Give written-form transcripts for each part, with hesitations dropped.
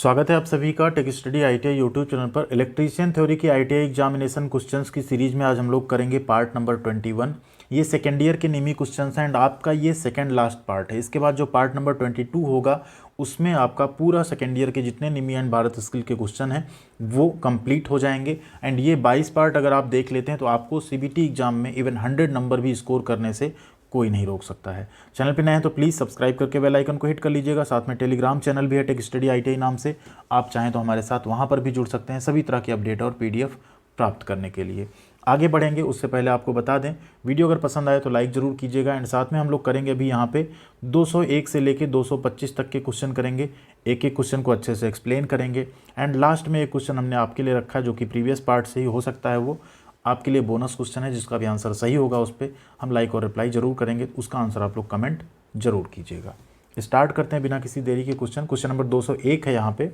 स्वागत है आप सभी का tech study ITI YouTube channel पर। इलेक्ट्रीशियन थ्योरी की आईटीआई एग्जामिनेशन क्वेश्चंस की सीरीज में आज हम लोग करेंगे पार्ट नंबर 21। ये सेकेंड ईयर के निमी क्वेश्चंस हैं एंड आपका ये सेकेंड लास्ट पार्ट है। इसके बाद जो पार्ट नंबर 22 होगा उसमें आपका पूरा सेकेंड ईयर के जितने निमी एंड भारत स्किल के क्वेश्चन हैं वो कंप्लीट हो जाएंगे। एंड ये 22 पार्ट अगर आप देख लेते हैं तो आपको सीबीटी एग्जाम में इवन 100 नंबर भी स्कोर करने से कोई नहीं रोक सकता है। चैनल पे नए हैं तो प्लीज़ सब्सक्राइब करके बेल आइकन को हिट कर लीजिएगा। साथ में टेलीग्राम चैनल भी है टेक स्टडी आईटीआई नाम से, आप चाहें तो हमारे साथ वहाँ पर भी जुड़ सकते हैं सभी तरह की अपडेट और पीडीएफ प्राप्त करने के लिए। आगे बढ़ेंगे उससे पहले आपको बता दें, वीडियो अगर पसंद आए तो लाइक ज़रूर कीजिएगा। एंड साथ में हम लोग करेंगे अभी यहाँ पे 201 से लेके 225 तक के क्वेश्चन करेंगे। एक एक क्वेश्चन को अच्छे से एक्सप्लेन करेंगे। एंड लास्ट में एक क्वेश्चन हमने आपके लिए रखा है जो कि प्रीवियस पार्ट से ही हो सकता है, वो आपके लिए बोनस क्वेश्चन है जिसका भी आंसर सही होगा उस पर हम लाइक और रिप्लाई जरूर करेंगे। उसका आंसर आप लोग कमेंट जरूर कीजिएगा। स्टार्ट करते हैं बिना किसी देरी के। क्वेश्चन नंबर 201 है यहाँ पे,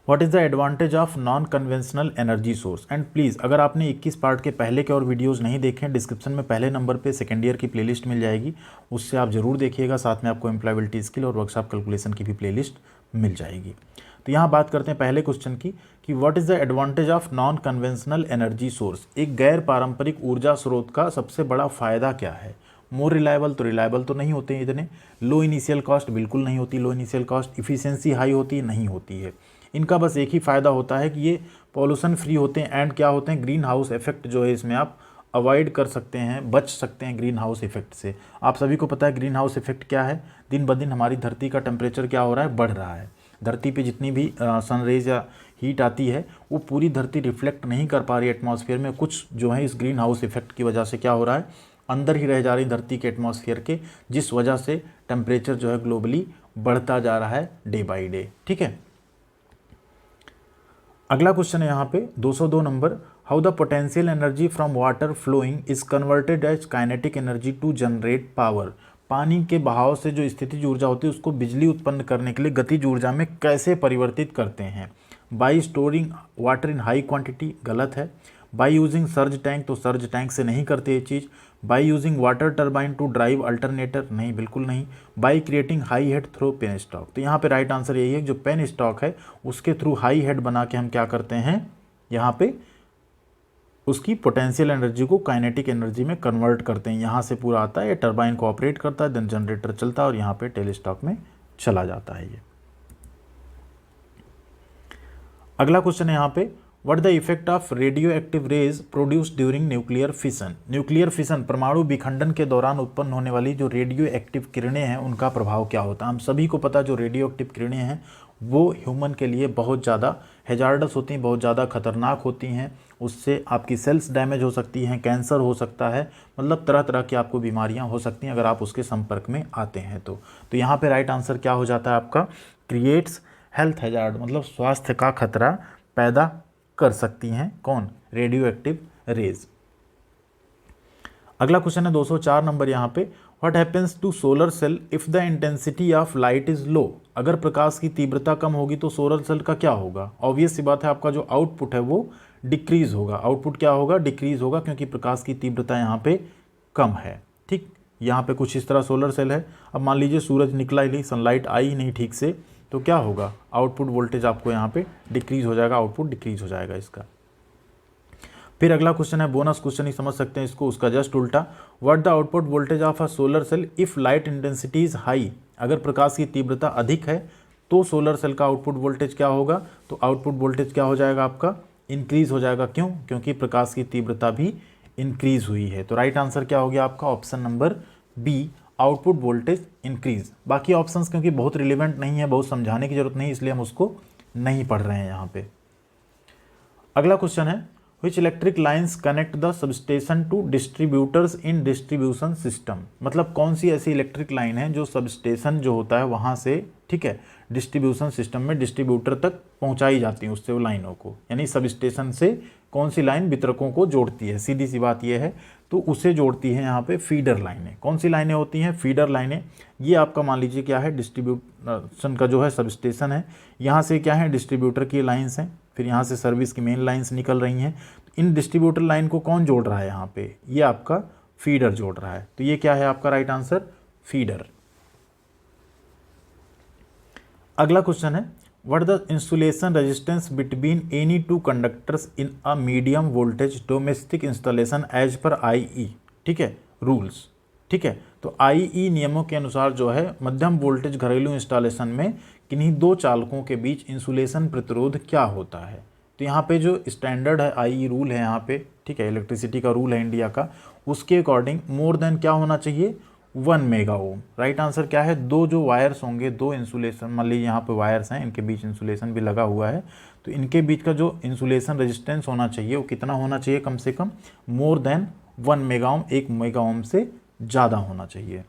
what is the advantage of non conventional energy source. And please अगर आपने 21 पार्ट के पहले के और वीडियोस नहीं देखे, डिस्क्रिप्शन में पहले नंबर पे सेकेंड ईयर की प्लेलिस्ट मिल जाएगी, उससे आप जरूर देखिएगा। साथ में आपको एम्प्लॉयबिलिटी स्किल और वर्कशॉप कैलकुलेशन की भी प्लेलिस्ट मिल जाएगी। तो यहाँ बात करते हैं पहले क्वेश्चन की कि what is the advantage of non conventional energy source. एक गैर पारंपरिक ऊर्जा स्रोत का सबसे बड़ा फ़ायदा क्या है। मोर रिलायबल तो रिलायबल तो नहीं होते हैं इतने, लो इनिशियल कॉस्ट बिल्कुल नहीं होती, लो इनिशियल कॉस्ट, इफिशियंसी हाई होती नहीं होती है। इनका बस एक ही फ़ायदा होता है कि ये पॉल्यूशन फ्री होते हैं एंड क्या होते हैं, ग्रीन हाउस इफेक्ट जो है इसमें आप अवॉइड कर सकते हैं, बच सकते हैं ग्रीन हाउस इफेक्ट से। आप सभी को पता है ग्रीन हाउस इफेक्ट क्या है। दिन ब दिन हमारी धरती का टेम्परेचर क्या हो रहा है, बढ़ रहा है। धरती पे जितनी भी सनरेज या हीट आती है वो पूरी धरती रिफ्लेक्ट नहीं कर पा रही एटमॉस्फेयर में। कुछ जो है इस ग्रीन हाउस इफेक्ट की वजह से क्या हो रहा है, अंदर ही रह जा रही धरती के एटमॉस्फेयर के, जिस वजह से टेम्परेचर जो है ग्लोबली बढ़ता जा रहा है डे बाई डे। ठीक है, अगला क्वेश्चन है यहाँ पे 202 number, how the potential energy from water flowing is converted as kinetic energy to generate power. पानी के बहाव से जो स्थितिज ऊर्जा होती है उसको बिजली उत्पन्न करने के लिए गतिज ऊर्जा में कैसे परिवर्तित करते हैं। By storing water in high quantity, गलत है। बाई यूजिंग सर्ज टैंक, तो सर्ज टैंक से नहीं करते ये चीज़। By using water turbine to drive alternator, नहीं बिल्कुल नहीं। By creating high head through penstock, तो यहाँ पे राइट आंसर यही है, जो पेन स्टॉक है उसके थ्रू हाई हेड बना के हम क्या करते हैं, यहाँ पे उसकी पोटेंशियल एनर्जी को काइनेटिक एनर्जी में कन्वर्ट करते हैं। यहाँ से पूरा आता है, ये टरबाइन को ऑपरेट करता है, देन जनरेटर चलता है और यहाँ पे टेलीस्टॉक में चला जाता है ये। अगला क्वेश्चन है यहाँ पे, what the effect of radio active raise produce during nuclear fission. Nuclear fission परमाणु विखंडन के दौरान उत्पन्न होने वाली जो रेडियो एक्टिव किरणें हैं उनका प्रभाव क्या होता है। हम सभी को पता है जो रेडियो एक्टिव किरणें हैं वो ह्यूमन के लिए बहुत ज़्यादा हैजार्डस होती हैं, बहुत ज़्यादा खतरनाक होती हैं। उससे आपकी सेल्स डैमेज हो सकती हैं, कैंसर हो सकता है, मतलब तरह तरह की आपको बीमारियां हो सकती हैं अगर आप उसके संपर्क में आते हैं तो यहाँ पे राइट आंसर क्या हो जाता है आपका, क्रिएट्स हेल्थ हैजार्ड, मतलब स्वास्थ्य का खतरा पैदा कर सकती हैं कौन, रेडियो एक्टिव रेज। अगला क्वेश्चन है 204 नंबर यहाँ पे, what happens to solar cell if the intensity of light is low. अगर प्रकाश की तीव्रता कम होगी तो सोलर सेल का क्या होगा। ऑब्वियस सी बात है, आपका जो आउटपुट है वो डिक्रीज होगा। आउटपुट क्या होगा, डिक्रीज होगा, क्योंकि प्रकाश की तीव्रता यहाँ पे कम है। ठीक, यहाँ पे कुछ इस तरह सोलर सेल है। अब मान लीजिए सूरज निकला ही नहीं, सनलाइट आई ही नहीं ठीक से, तो क्या होगा, आउटपुट वोल्टेज आपको यहाँ पे डिक्रीज हो जाएगा, आउटपुट डिक्रीज हो जाएगा इसका। फिर अगला क्वेश्चन है, बोनस क्वेश्चन ही समझ सकते हैं इसको, उसका जस्ट उल्टा, what the output voltage of a solar cell if light intensity is high. अगर प्रकाश की तीव्रता अधिक है तो सोलर सेल का आउटपुट वोल्टेज क्या होगा, तो आउटपुट वोल्टेज क्या हो जाएगा आपका, इंक्रीज हो जाएगा। क्यों, क्योंकि प्रकाश की तीव्रता भी इंक्रीज हुई है। तो राइट आंसर क्या हो गया आपका, option number B, output voltage increase. बाकी ऑप्शंस क्योंकि बहुत रिलेवेंट नहीं है, बहुत समझाने की जरूरत नहीं, इसलिए हम उसको नहीं पढ़ रहे हैं यहाँ पे। अगला क्वेश्चन है, which electric lines connect the substation to distributors in distribution system. मतलब कौन सी ऐसी इलेक्ट्रिक लाइन है जो सबस्टेशन जो होता है वहाँ से, ठीक है, डिस्ट्रीब्यूशन सिस्टम में डिस्ट्रीब्यूटर तक पहुँचाई जाती है उससे वो लाइनों को, यानी सबस्टेशन से कौन सी लाइन वितरकों को जोड़ती है, सीधी सी बात यह है, तो उसे जोड़ती है यहाँ पे फीडर लाइनें। कौन सी लाइनें होती हैं, फीडर लाइनें। ये आपका मान लीजिए क्या है, डिस्ट्रीब्यूशन का जो है सबस्टेशन है, यहाँ से क्या है, डिस्ट्रीब्यूटर की लाइन्स हैं, फिर यहाँ से सर्विस की मेन लाइन्स निकल रही हैं। इन डिस्ट्रीब्यूटर लाइन को कौन जोड़ रहा है यहाँ पे, ये आपका फीडर जोड़ रहा है। तो ये क्या है आपका राइट आंसर, फीडर। अगला क्वेश्चन है, what the insulation resistance between any two conductors in a medium voltage domestic installation as per IE, ठीक है, रूल्स, ठीक है। तो IE नियमों के अनुसार जो है मध्यम वोल्टेज घरेलू इंस्टॉलेशन में किन्हीं दो चालकों के बीच इंसुलेशन प्रतिरोध क्या होता है। तो यहाँ पे जो स्टैंडर्ड है IE रूल है यहाँ पे, ठीक है, इलेक्ट्रिसिटी का रूल है इंडिया का, उसके अकॉर्डिंग मोर देन क्या होना चाहिए, 1 मेगा ओम। राइट आंसर क्या है, दो जो वायर्स होंगे, दो इंसुलेशन, मान लीजिए यहाँ पे वायर्स हैं, इनके बीच इंसुलेशन भी लगा हुआ है, तो इनके बीच का जो इंसुलेशन रेजिस्टेंस होना चाहिए वो कितना होना चाहिए, कम से कम more than 1 mega ohm, 1 mega ohm से ज़्यादा होना चाहिए।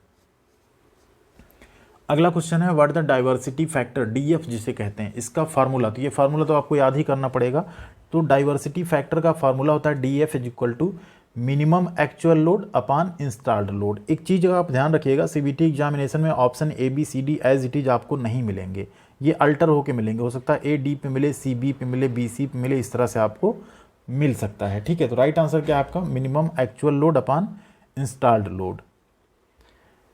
अगला क्वेश्चन है what the diversity factor, DF जिसे कहते हैं, इसका फार्मूला, तो ये फार्मूला तो आपको याद ही करना पड़ेगा। तो डाइवर्सिटी फैक्टर का फार्मूला होता है DF is equal to minimum actual load upon installed load. एक चीज़ आप ध्यान रखिएगा, CBT एग्जामिनेशन में option ABCD as it is आपको नहीं मिलेंगे, ये अल्टर होके मिलेंगे। हो सकता है AD पे मिले, CB पे मिले, BC पे मिले, इस तरह से आपको मिल सकता है, ठीक है। तो राइट आंसर क्या है आपका, minimum actual load upon installed load.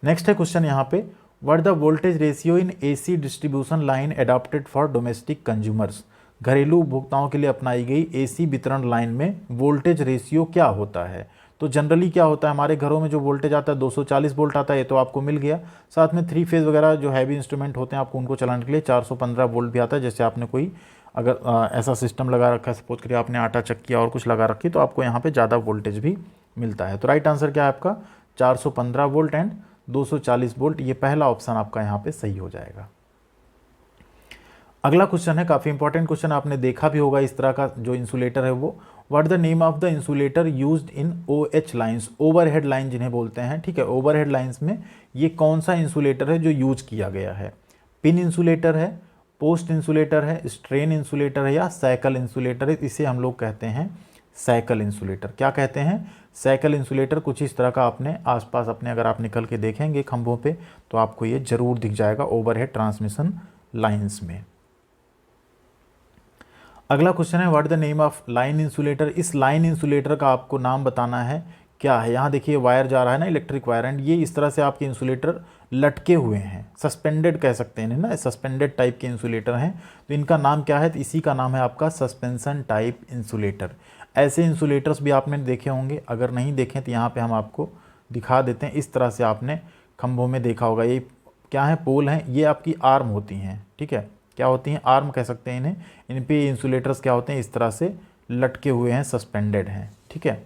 Next है क्वेश्चन यहाँ पे, what the voltage ratio in AC distribution line adopted for domestic consumers. घरेलू उपभोक्ताओं के लिए अपनाई गई AC वितरण लाइन में वोल्टेज रेशियो क्या होता है। तो जनरली क्या होता है, हमारे घरों में जो वोल्टेज आता है 240 वोल्ट आता है, ये तो आपको मिल गया। साथ में 3 फेज वगैरह जो हैवी इंस्ट्रूमेंट होते हैं आपको उनको चलाने के लिए 415 वोल्ट भी आता है। जैसे आपने कोई अगर ऐसा सिस्टम लगा रखा है, सपोज करिए आपने आटा चक्की और कुछ लगा रखी, तो आपको यहाँ पर ज़्यादा वोल्टेज भी मिलता है। तो राइट आंसर क्या है आपका, 415 वोल्ट एंड 240 वोल्ट, ये पहला ऑप्शन आपका यहाँ पे सही हो जाएगा। अगला क्वेश्चन है काफ़ी इंपॉर्टेंट क्वेश्चन, आपने देखा भी होगा इस तरह का जो इंसुलेटर है वो, what the name of the insulator used in OH lines, overhead line जिन्हें बोलते हैं, ठीक है। ओवरहेड लाइंस में ये कौन सा इंसुलेटर है जो यूज किया गया है, पिन इंसुलेटर है, पोस्ट इंसुलेटर है, स्ट्रेन इंसुलेटर है या साइकिल इंसुलेटर है। इसे हम लोग कहते हैं साइकिल इंसुलेटर। क्या कहते हैं, साइकिल इंसुलेटर। कुछ इस तरह का आपने आसपास अपने अगर आप निकल के देखेंगे खंभों पे तो आपको ये जरूर दिख जाएगा ओवरहेड ट्रांसमिशन लाइंस में। अगला क्वेश्चन है what the name of line insulator. इस लाइन इंसुलेटर का आपको नाम बताना है, क्या है। यहाँ देखिए वायर जा रहा है ना, इलेक्ट्रिक वायर, एंड ये इस तरह से आपके इंसुलेटर लटके हुए हैं, सस्पेंडेड कह सकते हैं ना, सस्पेंडेड टाइप के इंसुलेटर हैं। तो इनका नाम क्या है, तो इसी का नाम है आपका सस्पेंशन टाइप इंसुलेटर। ऐसे इंसुलेटर्स भी आपने देखे होंगे, अगर नहीं देखें तो यहाँ पे हम आपको दिखा देते हैं। इस तरह से आपने खंभों में देखा होगा, ये क्या है, पोल हैं, ये आपकी आर्म होती हैं, ठीक है, क्या होती हैं, आर्म कह सकते हैं इन्हें। इन पे इंसुलेटर्स क्या होते हैं, इस तरह से लटके हुए हैं, सस्पेंडेड हैं, ठीक है।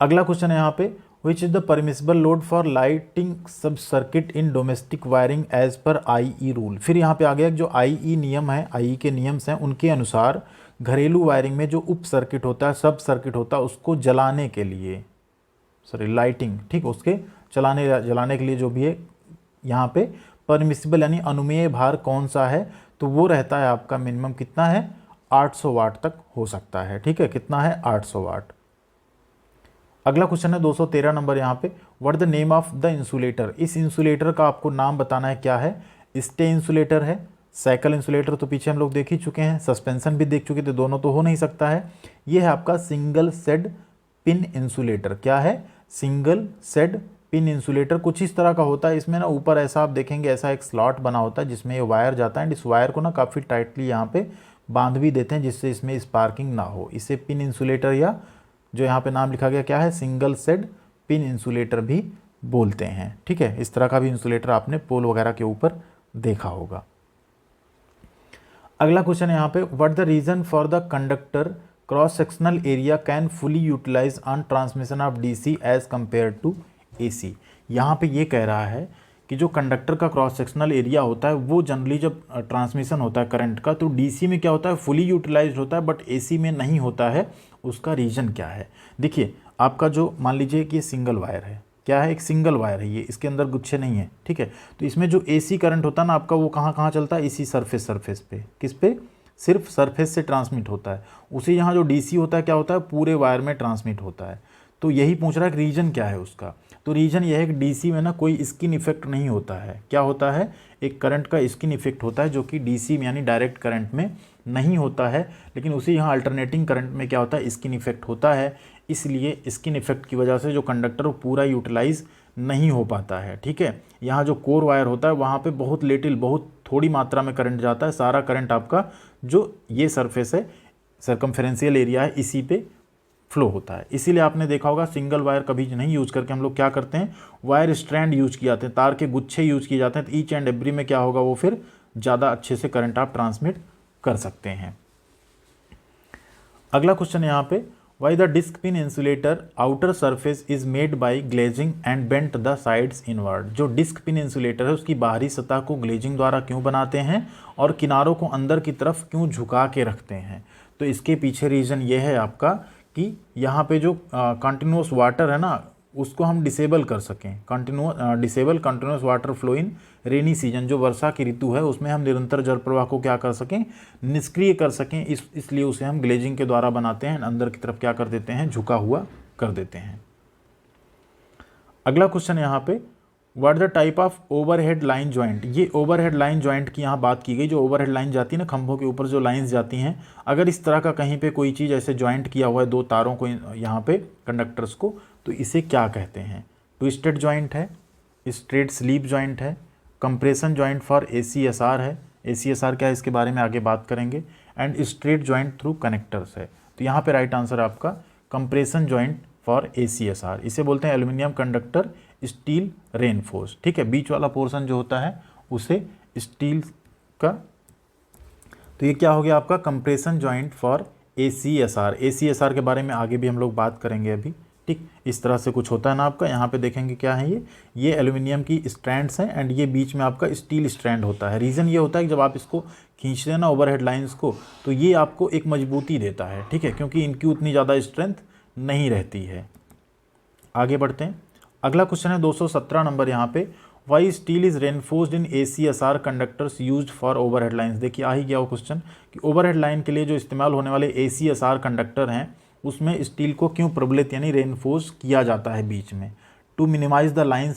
अगला क्वेश्चन है यहाँ पे, which is the permissible load for lighting sub circuit in domestic wiring as per IE rule. फिर यहाँ पे आ गया जो IE नियम है, IE के नियम्स हैं, उनके अनुसार घरेलू वायरिंग में जो उप सर्किट होता है, सब सर्किट होता है, उसको जलाने के लिए, सॉरी लाइटिंग, ठीक, उसके जलाने के लिए जो भी है यहाँ पे परमिसिबल यानी अनुमेय भार कौन सा है, तो वो रहता है आपका मिनिमम कितना है, 800 वाट तक हो सकता है, ठीक है, कितना है, 800 वाट। अगला क्वेश्चन है 213 नंबर यहाँ पे, what the name of the insulator. इस इंसुलेटर का आपको नाम बताना है, क्या है, स्टे इंसुलेटर है, साइकिल इंसुलेटर तो पीछे हम लोग देख ही चुके हैं, सस्पेंशन भी देख चुके थे, दोनों तो हो नहीं सकता है। ये है आपका सिंगल सेड पिन इंसुलेटर। क्या है, सिंगल सेड पिन इंसुलेटर। कुछ इस तरह का होता है, इसमें ना ऊपर ऐसा आप देखेंगे, ऐसा एक स्लॉट बना होता है जिसमें ये वायर जाता है, एंड इस वायर को ना काफ़ी टाइटली यहाँ पे बांध भी देते हैं जिससे इसमें स्पार्किंग ना हो। इसे पिन इंसुलेटर या जो यहाँ पे नाम लिखा गया क्या है, सिंगल सेड पिन इंसुलेटर भी बोलते हैं, ठीक है। इस तरह का भी इंसुलेटर आपने पोल वगैरह के ऊपर देखा होगा। अगला क्वेश्चन है यहाँ पे, what the reason for the conductor cross sectional area can fully utilise on transmission of DC as compare to AC। यहाँ पे ये कह रहा है कि जो कंडक्टर का क्रॉस सेक्शनल एरिया होता है वो जनरली जब ट्रांसमिशन होता है करंट का, तो DC में क्या होता है, फुली यूटिलाइज्ड होता है, बट AC में नहीं होता है। उसका रीज़न क्या है, देखिए आपका जो मान लीजिए कि सिंगल वायर है, क्या है, एक सिंगल वायर है ये, इसके अंदर गुच्छे नहीं है, ठीक है। तो इसमें जो AC करंट होता है ना आपका, वो कहाँ कहाँ चलता है, इसी सरफेस पे, किस पे, सिर्फ सरफेस से ट्रांसमिट होता है। उसी यहाँ जो DC होता है क्या होता है, पूरे वायर में ट्रांसमिट होता है। तो यही पूछ रहा है कि रीजन क्या है उसका। तो रीजन यह है कि DC में ना कोई स्किन इफेक्ट नहीं होता है। क्या होता है, एक करंट का स्किन इफेक्ट होता है जो कि DC में यानी डायरेक्ट करंट में नहीं होता है, लेकिन उसी यहाँ अल्टरनेटिंग करंट में क्या होता है, स्किन इफेक्ट होता है। इसलिए स्किन इफेक्ट की वजह से जो कंडक्टर वो पूरा यूटिलाइज नहीं हो पाता है। ठीक है, यहाँ जो कोर वायर होता है वहाँ पे बहुत बहुत थोड़ी मात्रा में करंट जाता है, सारा करंट आपका जो ये सरफेस है, सर्कमफेरेंशियल एरिया है, इसी पे फ्लो होता है। इसीलिए आपने देखा होगा सिंगल वायर कभी नहीं यूज करके हम लोग क्या करते हैं, वायर स्ट्रैंड यूज किए जाते हैं, तार के गुच्छे यूज किए जाते हैं, तो ईच एंड एवरी में क्या होगा, वो फिर ज़्यादा अच्छे से करंट आप ट्रांसमिट कर सकते हैं। अगला क्वेश्चन यहाँ पे, why the disc pin insulator outer surface is made by glazing and bent the sides inward. जो डिस्क पिन इंसुलेटर है उसकी बाहरी सतह को ग्लेजिंग द्वारा क्यों बनाते हैं और किनारों को अंदर की तरफ क्यों झुका के रखते हैं? तो इसके पीछे रीज़न ये है आपका कि यहाँ पे जो कंटिन्यूस वाटर है ना, उसको हम डिसेबल कर सकें, continuous water flow in rainy season, जो वर्षा की ऋतु है उसमें हम निरंतर जल प्रवाह को क्या कर सकें, निष्क्रिय कर सकें। इसलिए उसे हम ग्लेजिंग के द्वारा बनाते हैं, अंदर की तरफ क्या कर देते हैं, झुका हुआ कर देते हैं। अगला क्वेश्चन यहाँ पे, what the type of overhead line joint. ये ओवरहेड लाइन जॉइंट की यहाँ बात की गई, जो ओवरहेड लाइन जाती है ना, खंभों के ऊपर जो लाइंस जाती हैं, अगर इस तरह का कहीं पे कोई चीज़ ऐसे जॉइंट किया हुआ है दो तारों को यहाँ पे कंडक्टर्स को, तो इसे क्या कहते हैं? ट्विस्टेड जॉइंट है, स्ट्रेट स्लीप जॉइंट है, कंप्रेशन जॉइंट फॉर ACSR है, ACSR क्या है इसके बारे में आगे बात करेंगे, and straight joint through connectors है। तो यहाँ पे राइट आंसर आपका कंप्रेशन जॉइंट फॉर ACSR, इसे बोलते हैं एल्यूमिनियम कंडक्टर स्टील रेनफोर्स। ठीक है, बीच वाला पोर्शन जो होता है उसे स्टील का, तो ये क्या हो गया आपका compression joint for ACSR। ACSR के बारे में आगे भी हम लोग बात करेंगे अभी। ठीक, इस तरह से कुछ होता है ना आपका, यहाँ पे देखेंगे क्या है, ये एल्यूमिनियम की स्ट्रैंड्स हैं एंड ये बीच में आपका स्टील स्ट्रैंड होता है। रीज़न ये होता है कि जब आप इसको खींचते हैं ना ओवरहेड लाइंस को, तो ये आपको एक मजबूती देता है। ठीक है, क्योंकि इनकी उतनी ज़्यादा स्ट्रेंथ नहीं रहती है। आगे बढ़ते हैं, अगला क्वेश्चन है 217 नंबर यहाँ पे, why steel is reinforced in ACSR conductors used for overhead lines. देखिए आ ही गया वो क्वेश्चन कि ओवरहेड लाइन के लिए जो इस्तेमाल होने वाले ACSR कंडक्टर हैं उसमें स्टील को क्यों प्रबलित यानी रेनफोर्स किया जाता है बीच में? To minimise the line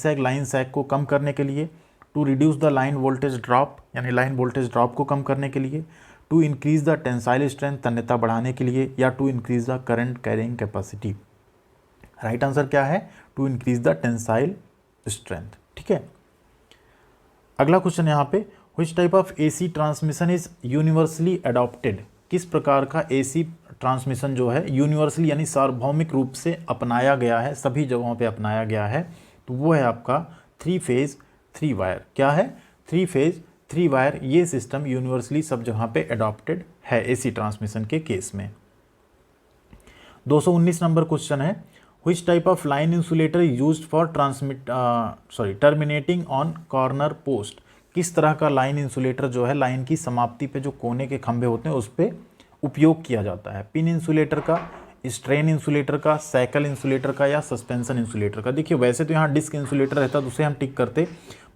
sag को कम करने के लिए, to reduce the line voltage drop यानी लाइन वोल्टेज ड्रॉप को कम करने के लिए, to increase the tensile strength तन्यता बढ़ाने के लिए, या to increase the current carrying capacity. Right answer क्या है? To increase the tensile strength. ठीक है, अगला क्वेश्चन यहाँ पे, which type of AC transmission is universally adopted. किस प्रकार का AC ट्रांसमिशन जो है यूनिवर्सली यानी सार्वभौमिक रूप से अपनाया गया है, सभी जगहों पे अपनाया गया है, तो वो है आपका 3 फेज 3 वायर। क्या है? 3 फेज 3 वायर। ये सिस्टम यूनिवर्सली सब जगह पे अडॉप्टेड है AC ट्रांसमिशन के केस में। 219 नंबर क्वेश्चन है, which type of line insulator used for terminating on corner post. किस तरह का लाइन इंसुलेटर जो है लाइन की समाप्ति पे जो कोने के खंभे होते हैं उस पर उपयोग किया जाता है? पिन इंसुलेटर का, स्ट्रेन इंसुलेटर का, साइकिल इंसुलेटर का, या सस्पेंशन इंसुलेटर का। देखिए वैसे तो यहाँ डिस्क इंसुलेटर रहता तो उसे हम टिक करते,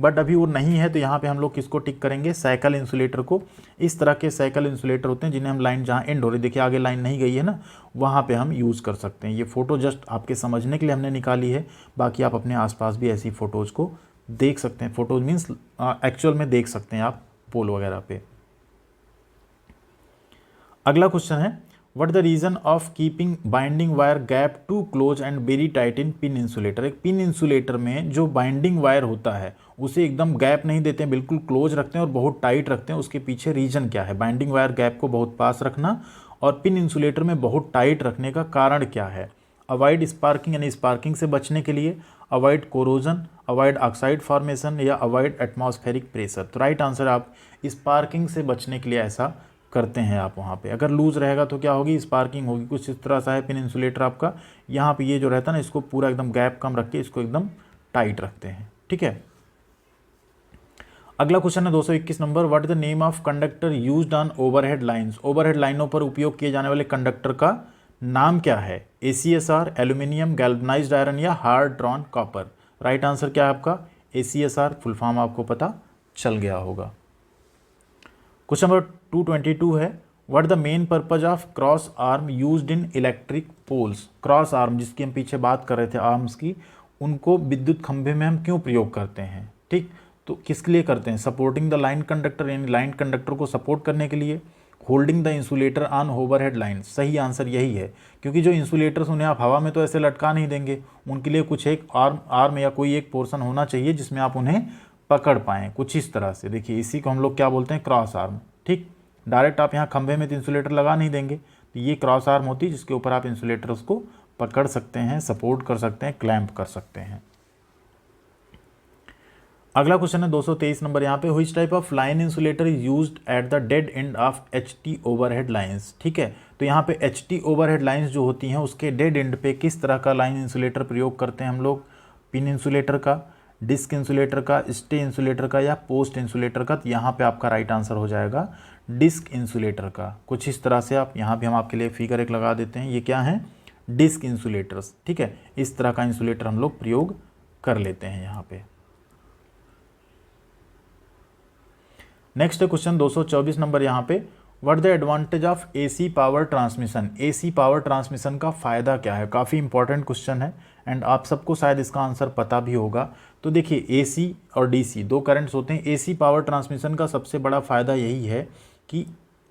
बट अभी वो नहीं है, तो यहाँ पे हम लोग किसको टिक करेंगे? साइकिल इंसुलेटर को। इस तरह के साइकिल इंसुलेटर होते हैं जिन्हें हम लाइन जहाँ एंड हो रही, देखिए आगे लाइन नहीं गई है ना, वहाँ पे हम यूज़ कर सकते हैं। ये फ़ोटो जस्ट आपके समझने के लिए हमने निकाली है, बाकी आप अपने आसपास भी ऐसी फ़ोटोज़ को देख सकते हैं। फोटोज मीन्स एक्चुअल में देख सकते हैं आप पोल वगैरह पे। अगला क्वेश्चन है, what the reason of keeping binding wire gap too close and very tight in pin insulator. एक पिन इंसुलेटर में जो बाइंडिंग वायर होता है उसे एकदम गैप नहीं देते हैं, बिल्कुल क्लोज रखते हैं और बहुत टाइट रखते हैं। उसके पीछे रीज़न क्या है? बाइंडिंग वायर गैप को बहुत पास रखना और पिन इंसुलेटर में बहुत टाइट रखने का कारण क्या है? अवॉइड स्पार्किंग यानी स्पार्किंग से बचने के लिए, avoid corrosion, avoid oxide formation, या अवॉइड एटमॉस्फेरिक प्रेशर। तो राइट आंसर आप स्पार्किंग से बचने के लिए ऐसा करते हैं आप वहाँ पे। अगर लूज रहेगा तो क्या होगी? स्पार्किंग होगी। कुछ इस तरह सा है पिन इंसुलेटर आपका, यहाँ पे ये जो रहता है ना, इसको पूरा एकदम गैप कम रख के इसको एकदम टाइट रखते हैं। ठीक है, अगला क्वेश्चन है 221 number, what is the name of conductor used on overhead lines. Overhead लाइनों पर उपयोग किए जाने वाले कंडक्टर का नाम क्या है? ACSR, एल्यूमिनियम, गैल्वनाइज्ड आयरन, या hard drawn copper. Right answer क्या है आपका? ACSR। फुल फॉर्म आपको पता चल गया होगा। क्वेश्चन नंबर 222 है, what the main purpose of cross arm used in electric poles. Cross arm जिसकी हम पीछे बात कर रहे थे आर्म्स की, उनको विद्युत खंभे में हम क्यों प्रयोग करते हैं? ठीक, तो किसके लिए करते हैं? सपोर्टिंग द लाइन कंडक्टर यानी लाइन कंडक्टर को सपोर्ट करने के लिए, holding the insulator on overhead line. सही आंसर यही है, क्योंकि जो इंसुलेटर्स उन्हें आप हवा में तो ऐसे लटका नहीं देंगे, उनके लिए कुछ एक आर्म या कोई एक पोर्शन होना चाहिए जिसमें आप उन्हें पकड़ पाएँ, कुछ इस तरह से। देखिए इसी को हम लोग क्या बोलते हैं, क्रॉस आर्म। ठीक, डायरेक्ट आप यहाँ खंभे में तो इंसुलेटर लगा नहीं देंगे, तो ये क्रॉस आर्म होती है जिसके ऊपर आप इंसुलेटर उसको पकड़ सकते हैं, सपोर्ट कर सकते हैं, क्लैंप कर सकते हैं। अगला क्वेश्चन है 223 नंबर यहाँ पे, which type of line insulator is used at the dead end of HT overhead lines. ठीक है, तो यहाँ पे एचटी ओवरहेड लाइंस जो होती हैं उसके डेड एंड पे किस तरह का लाइन इंसुलेटर प्रयोग करते हैं हम लोग, पिन इंसुलेटर का, डिस्क इंसुलेटर का, स्टे इंसुलेटर का या पोस्ट इंसुलेटर का। तो यहाँ पे आपका राइट आंसर हो जाएगा डिस्क इंसुलेटर का। कुछ इस तरह से आप यहाँ भी हम आपके लिए फिगर एक लगा देते हैं, ये क्या है, डिस्क इंसुलेटर्स। ठीक है, इस तरह का इंसुलेटर हम लोग प्रयोग कर लेते हैं यहाँ पे। नेक्स्ट है क्वेश्चन 224 नंबर यहाँ पे, what the advantage of AC power transmission. AC power transmission का फ़ायदा क्या है, काफ़ी इंपॉर्टेंट क्वेश्चन है एंड आप सबको शायद इसका आंसर पता भी होगा। तो देखिए एसी और डीसी दो करंट्स होते हैं। एसी पावर ट्रांसमिशन का सबसे बड़ा फ़ायदा यही है कि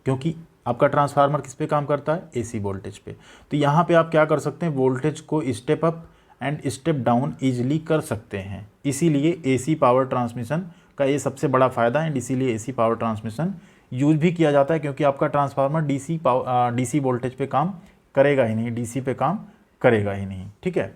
क्योंकि आपका ट्रांसफार्मर किस पे काम करता है, एसी वोल्टेज पे, तो यहाँ पे आप क्या कर सकते हैं, वोल्टेज को step up and step down easily कर सकते हैं। इसीलिए एसी पावर ट्रांसमिशन का ये सबसे बड़ा फ़ायदा है, इसीलिए एसी पावर ट्रांसमिशन यूज भी किया जाता है, क्योंकि आपका ट्रांसफार्मर डीसी वोल्टेज पे काम करेगा ही नहीं, डीसी पे काम करेगा ही नहीं। ठीक है,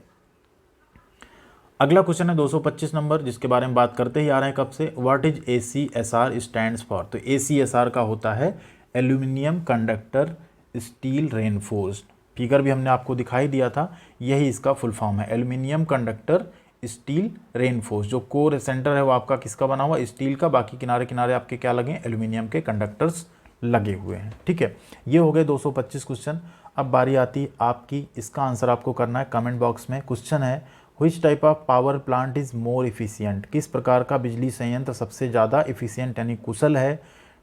अगला क्वेश्चन है 225 नंबर, जिसके बारे में बात करते ही आ रहे हैं कब से, what is ACSR stands for. तो ACSR का होता है aluminium conductor steel reinforced. Figure भी हमने आपको दिखाई दिया था, यही इसका फुल फॉर्म है, एल्यूमिनियम कंडक्टर स्टील रेनफोर्स। जो कोर सेंटर है वो आपका किसका बना हुआ, स्टील का, बाकी किनारे किनारे आपके क्या लगे, एल्यूमिनियम के कंडक्टर्स लगे हुए हैं। ठीक है, ये हो गए 225 क्वेश्चन। अब बारी आती है आपकी, इसका आंसर आपको करना है कमेंट बॉक्स में। क्वेश्चन है, which type of power plant is more efficient. किस प्रकार का बिजली संयंत्र सबसे ज़्यादा इफिशियंट यानी कुशल है,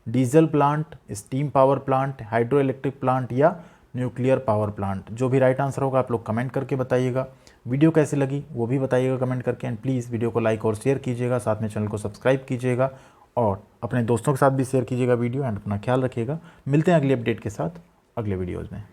diesel plant, steam power plant, hydro electric plant या न्यूक्लियर पावर प्लांट। जो भी राइट आंसर होगा आप लोग कमेंट करके बताइएगा। वीडियो कैसी लगी वो भी बताइएगा कमेंट करके, एंड प्लीज़ वीडियो को लाइक और शेयर कीजिएगा, साथ में चैनल को सब्सक्राइब कीजिएगा और अपने दोस्तों के साथ भी शेयर कीजिएगा वीडियो, एंड अपना ख्याल रखिएगा। मिलते हैं अगली अपडेट के साथ अगले वीडियोज़ में।